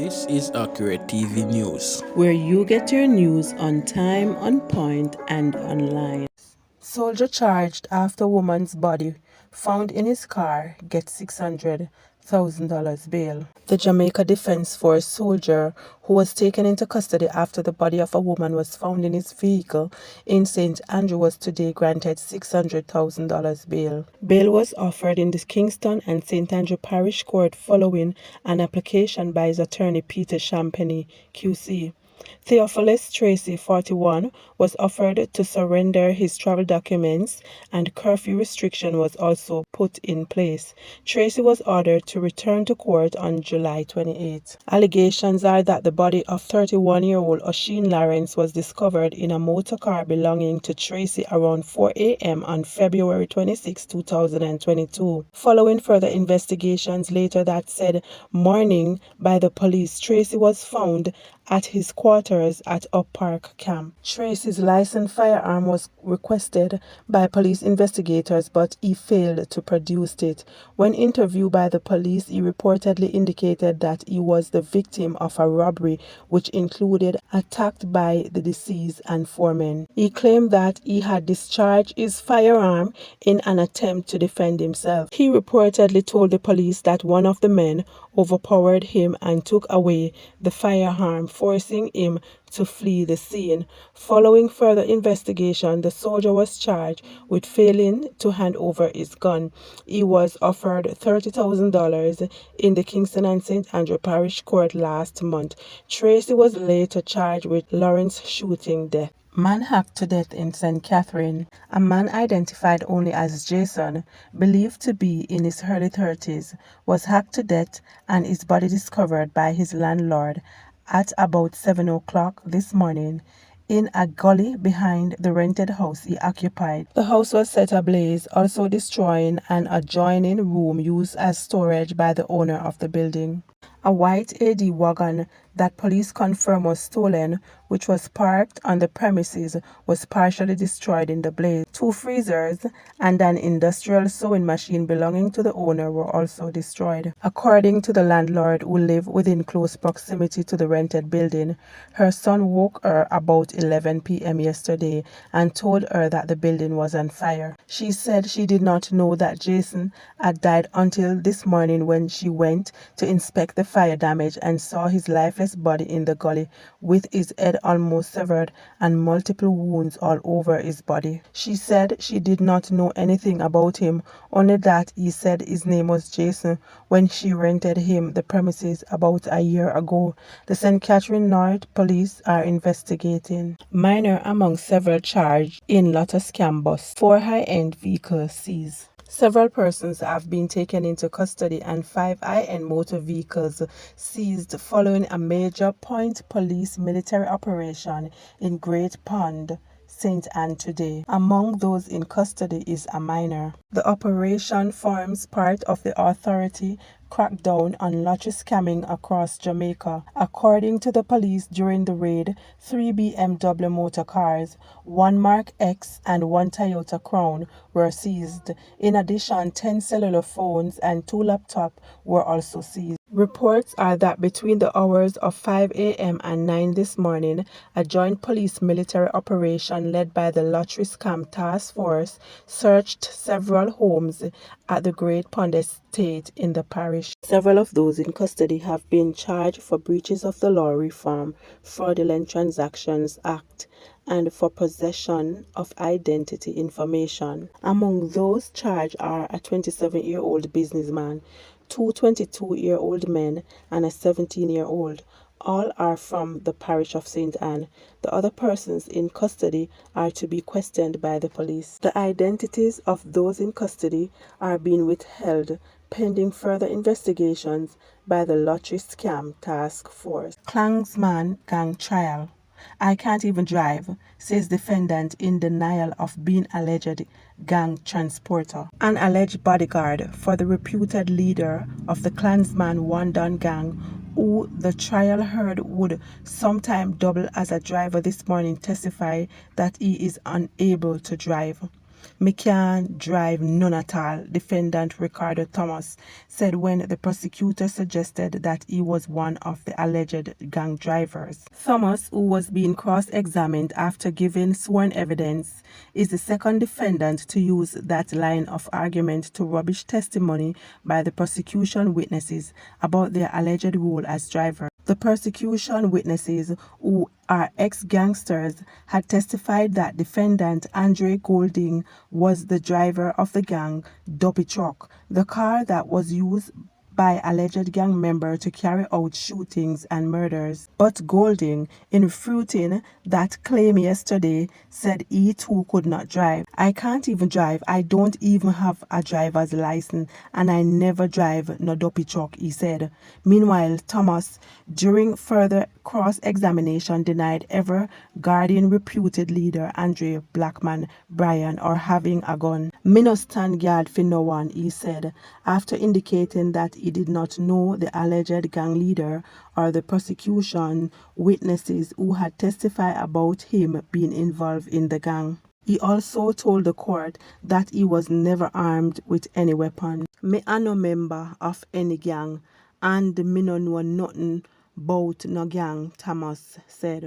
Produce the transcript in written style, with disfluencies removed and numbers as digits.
This is Accurate TV News, where you get your news on time, on point, and online. Soldier charged after woman's body found in his car gets $600,000 bail. The Jamaica Defense Force soldier who was taken into custody after the body of a woman was found in his vehicle in St. Andrew was today granted $600,000 bail. Bail was offered in the Kingston and St. Andrew Parish Court following an application by his attorney Peter Champagny, QC. Theophilus Tracy, 41, was offered to surrender his travel documents and curfew restriction was also put in place. Tracy was ordered to return to court on July 28. Allegations are that the body of 31-year-old Osheen Lawrence was discovered in a motor car belonging to Tracy around 4 a.m. on February 26, 2022. Following further investigations later that said morning by the police, Tracy was found at his quarters at Up Park Camp. Tracy's licensed firearm was requested by police investigators, but he failed to produce it. When interviewed by the police, he reportedly indicated that he was the victim of a robbery which included attacked by the deceased and four men. He claimed that he had discharged his firearm in an attempt to defend himself. He reportedly told the police that one of the men overpowered him and took away the firearm, forcing him to flee the scene. Following further investigation, the soldier was charged with failing to hand over his gun. He was offered $30,000 in the Kingston and St. Andrew Parish Court last month. Tracy was later charged with Lawrence shooting death. Man hacked to death in St. Catherine. A man identified only as Jason, believed to be in his early 30s, was hacked to death and his body discovered by his landlord at about 7 o'clock this morning in a gully behind the rented house he occupied. The house was set ablaze, also destroying an adjoining room used as storage by the owner of the building. A white AD wagon that police confirm was stolen, which was parked on the premises, was partially destroyed in the blaze. 2 freezers and an industrial sewing machine belonging to the owner were also destroyed. According to the landlord, who lived within close proximity to the rented building, her son woke her about 11 p.m. yesterday and told her that the building was on fire. She said she did not know that Jason had died until this morning when she went to inspect the fire damage and saw his lifeless body in the gully with his head almost severed and multiple wounds all over his body. She said she did not know anything about him, only that he said his name was Jason when she rented him the premises about a year ago. The St. Catherine North police are investigating. Minor among several charged in Lotto scam bust. 4 high-end vehicles seized. Several persons have been taken into custody and 5 high-end motor vehicles seized following a major Point Police military operation in Great Pond, St. Anne today. Among those in custody is a minor. The operation forms part of the authority crackdown on lottery scamming across Jamaica. According to the police, during the raid, 3 BMW motor cars, 1 Mark X and 1 Toyota Crown were seized. In addition, 10 cellular phones and 2 laptops were also seized. Reports are that between the hours of 5 a.m. and 9 this morning, a joint police military operation led by the Lottery Scam Task Force searched several homes at the Great Pond Estate in the parish. Several of those in custody have been charged for breaches of the Law Reform, Fraudulent Transactions Act, and for possession of identity information. Among those charged are a 27-year-old businessman, 2 22-year-old men, and a 17-year-old. All are from the parish of St. Anne. The other persons in custody are to be questioned by the police. The identities of those in custody are being withheld pending further investigations by the Lottery Scam Task Force. Clansman gang trial. I can't even drive, says defendant in denial of being alleged gang transporter. An alleged bodyguard for the reputed leader of the Clansman one-down gang, who the trial heard would sometime double as a driver this morning, testified that he is unable to drive. "Me can't drive none at all," defendant Ricardo Thomas said when the prosecutor suggested that he was one of the alleged gang drivers. Thomas, who was being cross-examined after giving sworn evidence, is the second defendant to use that line of argument to rubbish testimony by the prosecution witnesses about their alleged role as drivers. The prosecution witnesses, who are ex-gangsters, had testified that defendant Andre Golding was the driver of the gang Dopey truck, the car that was used by alleged gang member to carry out shootings and murders. But Golding, in refuting that claim yesterday, said he too could not drive. "I can't even drive. I don't even have a driver's license, and I never drive no dopey truck," he said. Meanwhile, Thomas, during further cross-examination, denied ever guarding reputed leader Andre Blackman Bryan or having a gun. "Me no stand guard for no one," he said, after indicating that he did not know the alleged gang leader or the prosecution witnesses who had testified about him being involved in the gang. He also told the court that he was never armed with any weapon. "Me a no member of any gang, and me no know nothing bout no gang," Thomas said.